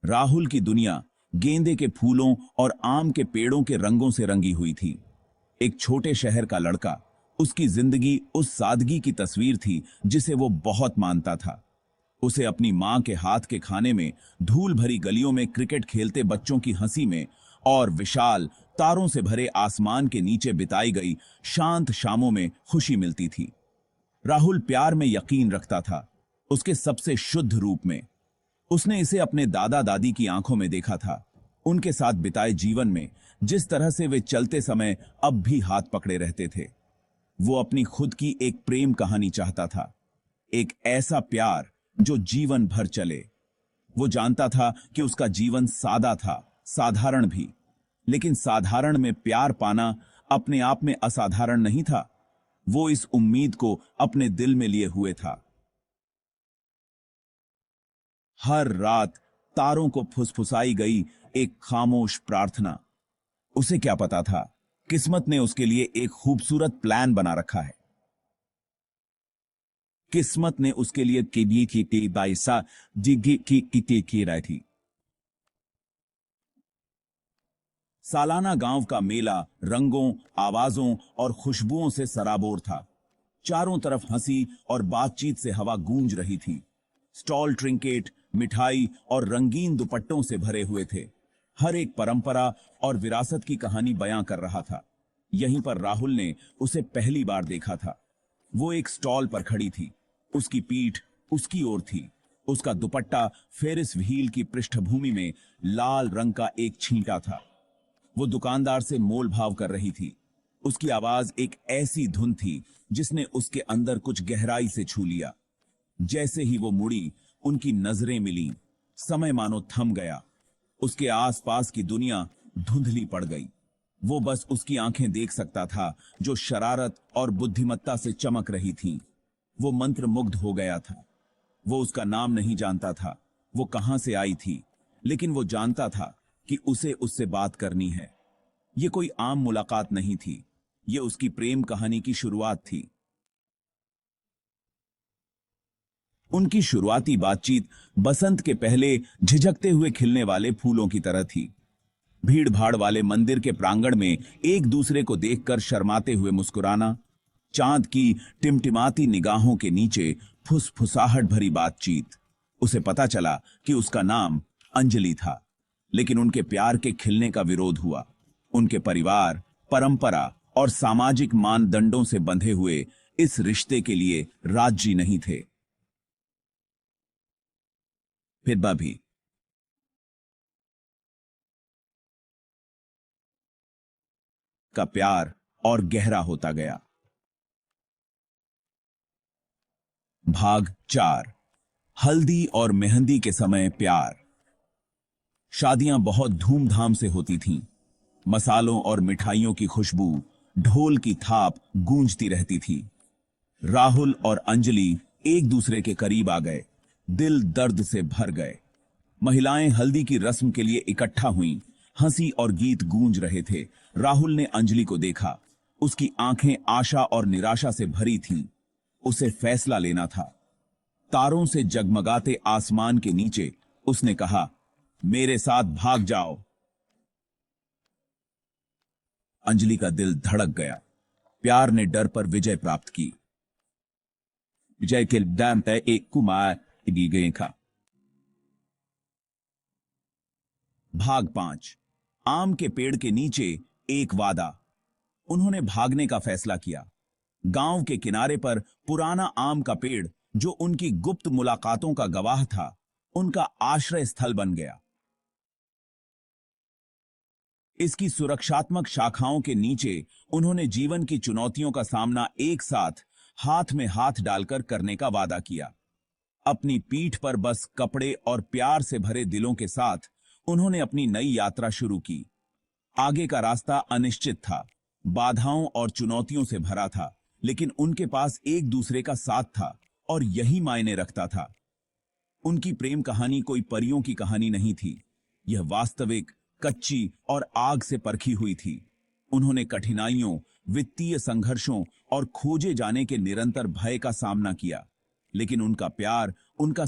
राहुल की दुनिया गेंदे के फूलों और आम के पेड़ों के रंगों से रंगी हुई थी। एक छोटे शहर का लड़का, उसकी जिंदगी उस सादगी की तस्वीर थी जिसे वो बहुत मानता था। उसे अपनी मां के हाथ के खाने में, धूल भरी गलियों में क्रिकेट खेलते बच्चों की हंसी में और विशाल तारों से भरे आसमान के नीचे बिताई गई शांत शामों में खुशी मिलती थी। राहुल प्यार में यकीन रखता था, उसके सबसे शुद्ध रूप में। उसने इसे अपने दादा दादी की आंखों में देखा था, उनके साथ बिताए जीवन में, जिस तरह से वे चलते समय अब भी हाथ पकड़े रहते थे। वो अपनी खुद की एक प्रेम कहानी चाहता था, एक ऐसा प्यार जो जीवन भर चले। वो जानता था कि उसका जीवन सादा था, साधारण भी, लेकिन साधारण में प्यार पाना अपने आप में असाधारण नहीं था। वो इस उम्मीद को अपने दिल में लिए हुए था। हर रात तारों को फुसफुसाई गई एक खामोश प्रार्थना। उसे क्या पता था, किस्मत ने उसके लिए एक खूबसूरत प्लान बना रखा है। किस्मत ने उसके लिए की बाइसा जिगी की रही थी। सालाना गांव का मेला रंगों, आवाजों और खुशबुओं से सराबोर था। चारों तरफ हंसी और बातचीत से हवा गूंज रही थी। स्टॉल ट्रिंकेट, मिठाई और रंगीन दुपट्टों से भरे हुए थे। हर एक परंपरा और विरासत की कहानी बयां कर रहा था। यहीं पर राहुल ने उसे पहली बार देखा था। वो एक स्टॉल पर खड़ी थी, उसकी पीठ उसकी ओर थी। उसका दुपट्टा फेरिस व्हील की पृष्ठभूमि में लाल रंग का एक छींटा था। वो दुकानदार से मोल भाव कर रही थी। उसकी आवाज एक ऐसी धुन थी जिसने उसके अंदर कुछ गहराई से छू लिया। जैसे ही वो मुड़ी, उनकी नजरें मिली, समय मानो थम गया। उसके आसपास की दुनिया धुंधली पड़ गई। वो बस उसकी आंखें देख सकता था, जो शरारत और बुद्धिमत्ता से चमक रही थीं। वो मंत्र मुग्ध हो गया था। वो उसका नाम नहीं जानता था, वो कहां से आई थी, लेकिन वो जानता था कि उसे उससे बात करनी है। ये कोई आम मुलाकात नहीं थी, ये उसकी प्रेम कहानी की शुरुआत थी। उनकी शुरुआती बातचीत बसंत के पहले झिझकते हुए खिलने वाले फूलों की तरह थी। भीड़ भाड़ वाले मंदिर के प्रांगण में एक दूसरे को देखकर शर्माते हुए मुस्कुराना, चांद की टिमटिमाती निगाहों के नीचे फुसफुसाहट भरी बातचीत। उसे पता चला कि उसका नाम अंजलि था, लेकिन उनके प्यार के खिलने का विरोध हुआ। उनके परिवार, परंपरा और सामाजिक मानदंडों से बंधे हुए इस रिश्ते के लिए राजी नहीं थे। फिर भी का प्यार और गहरा होता गया। भाग 4। हल्दी और मेहंदी के समय प्यार। शादियां बहुत धूमधाम से होती थीं। मसालों और मिठाइयों की खुशबू, ढोल की थाप गूंजती रहती थी। राहुल और अंजलि एक दूसरे के करीब आ गए, दिल दर्द से भर गए। महिलाएं हल्दी की रस्म के लिए इकट्ठा हुईं, हंसी और गीत गूंज रहे थे। राहुल ने अंजलि को देखा, उसकी आंखें आशा और निराशा से भरी थीं। उसे फैसला लेना था। तारों से जगमगाते आसमान के नीचे उसने कहा, मेरे साथ भाग जाओ। अंजलि का दिल धड़क गया। प्यार ने डर पर विजय प्राप्त की। विजय के दाम तय एक कुमार दी गए था। भाग 5। आम के पेड़ के नीचे एक वादा। उन्होंने भागने का फैसला किया। गांव के किनारे पर पुराना आम का पेड़, जो उनकी गुप्त मुलाकातों का गवाह था, उनका आश्रय स्थल बन गया। इसकी सुरक्षात्मक शाखाओं के नीचे उन्होंने जीवन की चुनौतियों का सामना एक साथ, हाथ में हाथ डालकर करने का वादा किया। अपनी पीठ पर बस कपड़े और प्यार से भरे दिलों के साथ उन्होंने अपनी नई यात्रा शुरू की। आगे का रास्ता अनिश्चित था, बाधाओं और चुनौतियों से भरा था, लेकिन उनके पास एक दूसरे का साथ था, और यही मायने रखता था। उनकी प्रेम कहानी कोई परियों की कहानी नहीं थी। यह वास्तविक, कच्ची और आग से परखी हुई थी। उन्होंने कठिनाइयों, वित्तीय संघर्षों और खोजे जाने के निरंतर भय का सामना किया, लेकिन उनका प्यार, उनका